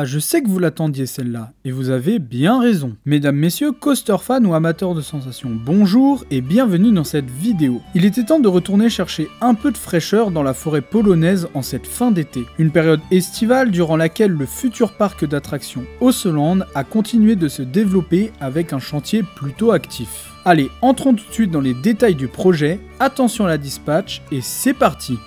Ah, je sais que vous l'attendiez celle-là, et vous avez bien raison. Mesdames, messieurs, coaster fans ou amateurs de sensations, bonjour et bienvenue dans cette vidéo. Il était temps de retourner chercher un peu de fraîcheur dans la forêt polonaise en cette fin d'été. Une période estivale durant laquelle le futur parc d'attractions Össeland a continué de se développer avec un chantier plutôt actif. Allez, entrons tout de suite dans les détails du projet, attention à la dispatch, et c'est parti!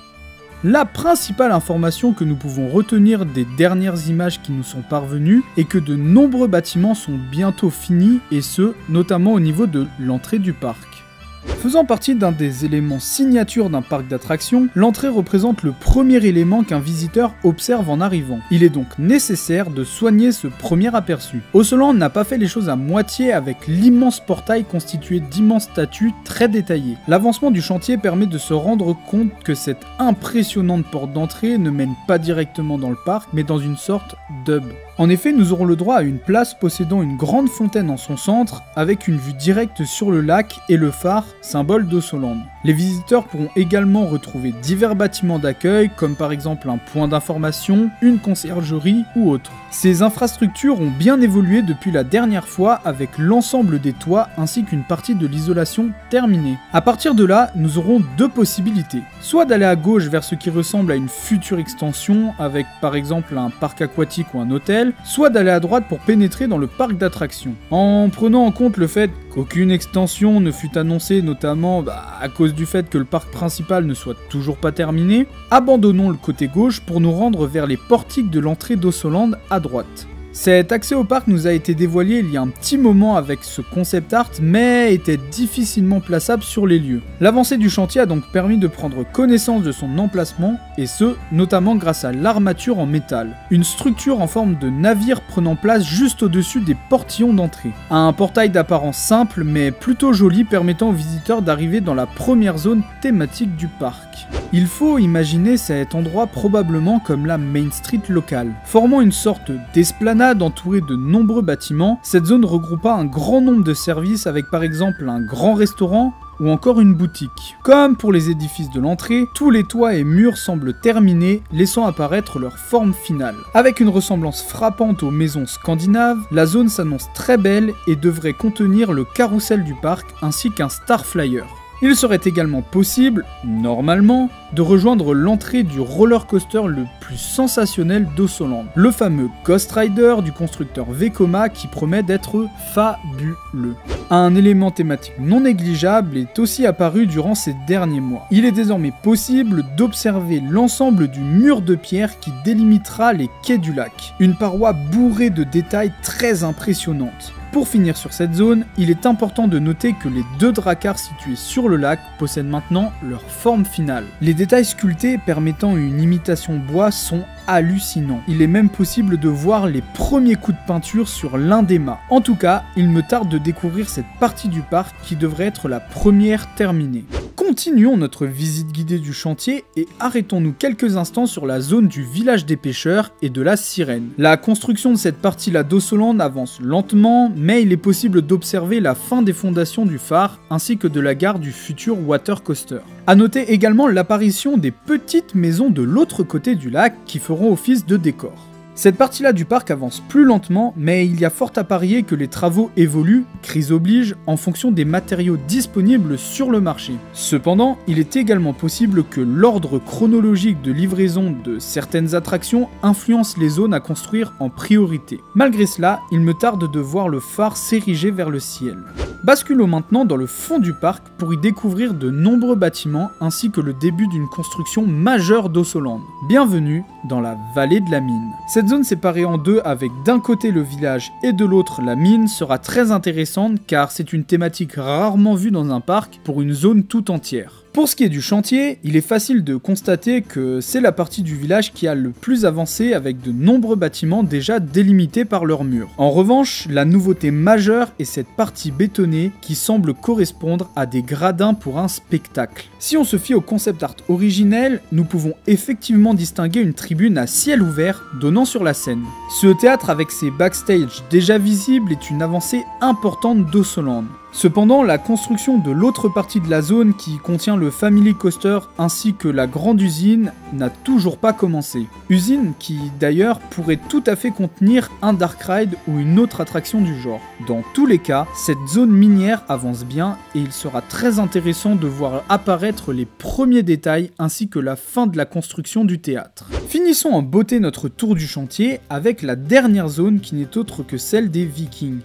La principale information que nous pouvons retenir des dernières images qui nous sont parvenues est que de nombreux bâtiments sont bientôt finis, et ce, notamment au niveau de l'entrée du parc. Faisant partie d'un des éléments signature d'un parc d'attractions, l'entrée représente le premier élément qu'un visiteur observe en arrivant. Il est donc nécessaire de soigner ce premier aperçu. Össeland n'a pas fait les choses à moitié avec l'immense portail constitué d'immenses statues très détaillées. L'avancement du chantier permet de se rendre compte que cette impressionnante porte d'entrée ne mène pas directement dans le parc, mais dans une sorte d'hub. En effet, nous aurons le droit à une place possédant une grande fontaine en son centre, avec une vue directe sur le lac et le phare, symbole d'Össeland. Les visiteurs pourront également retrouver divers bâtiments d'accueil, comme par exemple un point d'information, une conciergerie ou autre. Ces infrastructures ont bien évolué depuis la dernière fois, avec l'ensemble des toits ainsi qu'une partie de l'isolation terminée. À partir de là, nous aurons deux possibilités. Soit d'aller à gauche vers ce qui ressemble à une future extension, avec par exemple un parc aquatique ou un hôtel, soit d'aller à droite pour pénétrer dans le parc d'attractions. En prenant en compte le fait qu'aucune extension ne fut annoncée, notamment à cause du fait que le parc principal ne soit toujours pas terminé, abandonnons le côté gauche pour nous rendre vers les portiques de l'entrée d'Össeland à droite. Cet accès au parc nous a été dévoilé il y a un petit moment avec ce concept art, mais était difficilement plaçable sur les lieux. L'avancée du chantier a donc permis de prendre connaissance de son emplacement, et ce, notamment grâce à l'armature en métal. Une structure en forme de navire prenant place juste au-dessus des portillons d'entrée. Un portail d'apparence simple, mais plutôt joli, permettant aux visiteurs d'arriver dans la première zone thématique du parc. Il faut imaginer cet endroit probablement comme la Main Street locale. Formant une sorte d'esplanade entourée de nombreux bâtiments, cette zone regroupa un grand nombre de services avec par exemple un grand restaurant ou encore une boutique. Comme pour les édifices de l'entrée, tous les toits et murs semblent terminés, laissant apparaître leur forme finale. Avec une ressemblance frappante aux maisons scandinaves, la zone s'annonce très belle et devrait contenir le carrousel du parc ainsi qu'un Starflyer. Il serait également possible, normalement, de rejoindre l'entrée du roller coaster le plus sensationnel d'Össeland, le fameux Ghost Rider du constructeur Vekoma qui promet d'être fabuleux. Un élément thématique non négligeable est aussi apparu durant ces derniers mois. Il est désormais possible d'observer l'ensemble du mur de pierre qui délimitera les quais du lac, une paroi bourrée de détails très impressionnantes. Pour finir sur cette zone, il est important de noter que les deux dracars situés sur le lac possèdent maintenant leur forme finale. Les détails sculptés permettant une imitation bois sont hallucinants. Il est même possible de voir les premiers coups de peinture sur l'un des mâts. En tout cas, il me tarde de découvrir cette partie du parc qui devrait être la première terminée. Continuons notre visite guidée du chantier et arrêtons-nous quelques instants sur la zone du village des pêcheurs et de la sirène. La construction de cette partie-là d'Össeland avance lentement, mais il est possible d'observer la fin des fondations du phare ainsi que de la gare du futur water coaster. A noter également l'apparition des petites maisons de l'autre côté du lac qui feront office de décor. Cette partie-là du parc avance plus lentement, mais il y a fort à parier que les travaux évoluent, crise oblige, en fonction des matériaux disponibles sur le marché. Cependant, il est également possible que l'ordre chronologique de livraison de certaines attractions influence les zones à construire en priorité. Malgré cela, il me tarde de voir le phare s'ériger vers le ciel. Basculons maintenant dans le fond du parc pour y découvrir de nombreux bâtiments ainsi que le début d'une construction majeure d'Össeland. Bienvenue dans la vallée de la mine. Cette zone séparée en deux avec d'un côté le village et de l'autre la mine sera très intéressante car c'est une thématique rarement vue dans un parc pour une zone tout entière. Pour ce qui est du chantier, il est facile de constater que c'est la partie du village qui a le plus avancé avec de nombreux bâtiments déjà délimités par leurs murs. En revanche, la nouveauté majeure est cette partie bétonnée qui semble correspondre à des gradins pour un spectacle. Si on se fie au concept art originel, nous pouvons effectivement distinguer une tribune à ciel ouvert donnant sur la scène. Ce théâtre avec ses backstage déjà visibles est une avancée importante d'Össeland. Cependant, la construction de l'autre partie de la zone qui contient le Family Coaster ainsi que la grande usine n'a toujours pas commencé. Usine qui d'ailleurs pourrait tout à fait contenir un Dark Ride ou une autre attraction du genre. Dans tous les cas, cette zone minière avance bien et il sera très intéressant de voir apparaître les premiers détails ainsi que la fin de la construction du théâtre. Finissons en beauté notre tour du chantier avec la dernière zone qui n'est autre que celle des Vikings.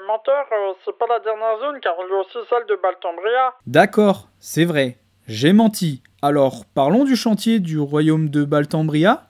Menteur, c'est pas la dernière zone car il y a aussi celle de Baltambria. D'accord, c'est vrai, j'ai menti. Alors, parlons du chantier du royaume de Baltambria.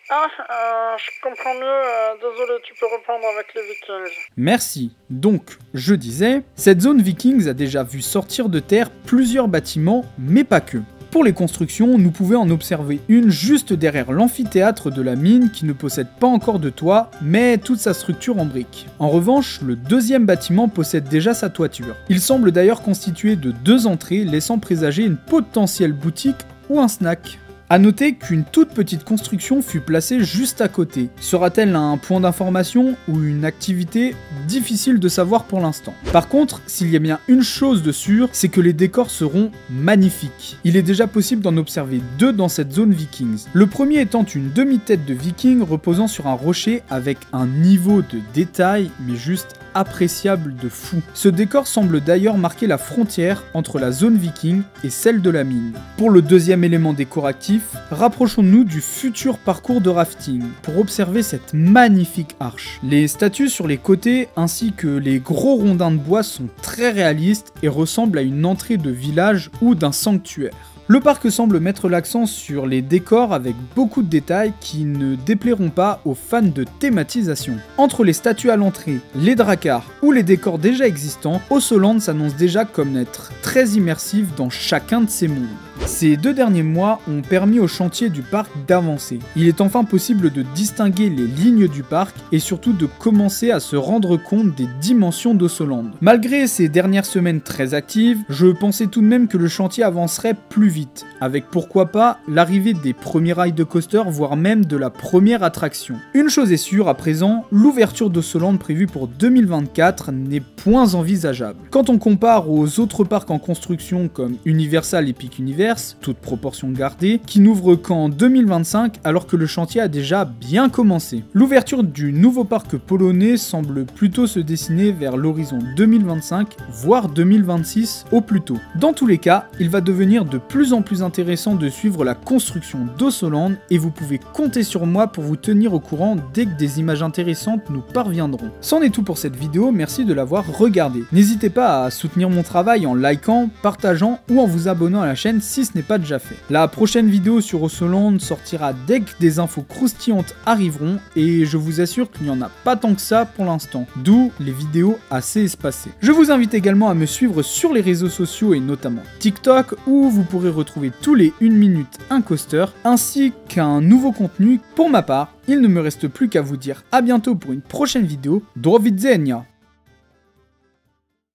Je comprends mieux, désolé, tu peux reprendre avec les Vikings. Merci. Donc, je disais, cette zone Vikings a déjà vu sortir de terre plusieurs bâtiments, mais pas que. Pour les constructions, nous pouvions en observer une juste derrière l'amphithéâtre de la mine qui ne possède pas encore de toit, mais toute sa structure en briques. En revanche, le deuxième bâtiment possède déjà sa toiture. Il semble d'ailleurs constitué de 2 entrées, laissant présager une potentielle boutique ou un snack. A noter qu'une toute petite construction fut placée juste à côté. Sera-t-elle un point d'information ou une activité? Difficile de savoir pour l'instant. Par contre, s'il y a bien une chose de sûre, c'est que les décors seront magnifiques. Il est déjà possible d'en observer 2 dans cette zone Vikings. Le premier étant une demi-tête de viking reposant sur un rocher avec un niveau de détail, mais juste appréciable de fou. Ce décor semble d'ailleurs marquer la frontière entre la zone viking et celle de la mine. Pour le deuxième élément décoratif, rapprochons-nous du futur parcours de rafting pour observer cette magnifique arche. Les statues sur les côtés ainsi que les gros rondins de bois sont très réalistes et ressemblent à une entrée de village ou d'un sanctuaire. Le parc semble mettre l'accent sur les décors avec beaucoup de détails qui ne déplairont pas aux fans de thématisation. Entre les statues à l'entrée, les dracars ou les décors déjà existants, Ossoland s'annonce déjà comme être très immersif dans chacun de ces mondes. Ces 2 derniers mois ont permis au chantier du parc d'avancer. Il est enfin possible de distinguer les lignes du parc et surtout de commencer à se rendre compte des dimensions d'Ossoland. Malgré ces dernières semaines très actives, je pensais tout de même que le chantier avancerait plus vite, avec pourquoi pas l'arrivée des premiers rails de coaster, voire même de la première attraction. Une chose est sûre à présent, l'ouverture d'Ossoland prévue pour 2024 n'est point envisageable. Quand on compare aux autres parcs en construction comme Universal Epic Universe, toute proportion gardée, qui n'ouvre qu'en 2025 alors que le chantier a déjà bien commencé. L'ouverture du nouveau parc polonais semble plutôt se dessiner vers l'horizon 2025, voire 2026 au plus tôt. Dans tous les cas, il va devenir de plus en plus intéressant de suivre la construction d'Ossoland et vous pouvez compter sur moi pour vous tenir au courant dès que des images intéressantes nous parviendront. C'en est tout pour cette vidéo, merci de l'avoir regardée. N'hésitez pas à soutenir mon travail en likant, partageant ou en vous abonnant à la chaîne si ce n'est pas déjà fait. La prochaine vidéo sur Ossoland sortira dès que des infos croustillantes arriveront et je vous assure qu'il n'y en a pas tant que ça pour l'instant, d'où les vidéos assez espacées. Je vous invite également à me suivre sur les réseaux sociaux et notamment TikTok où vous pourrez retrouver tous les 1 minute un coaster ainsi qu'un nouveau contenu. Pour ma part, il ne me reste plus qu'à vous dire à bientôt pour une prochaine vidéo. Do widzenia!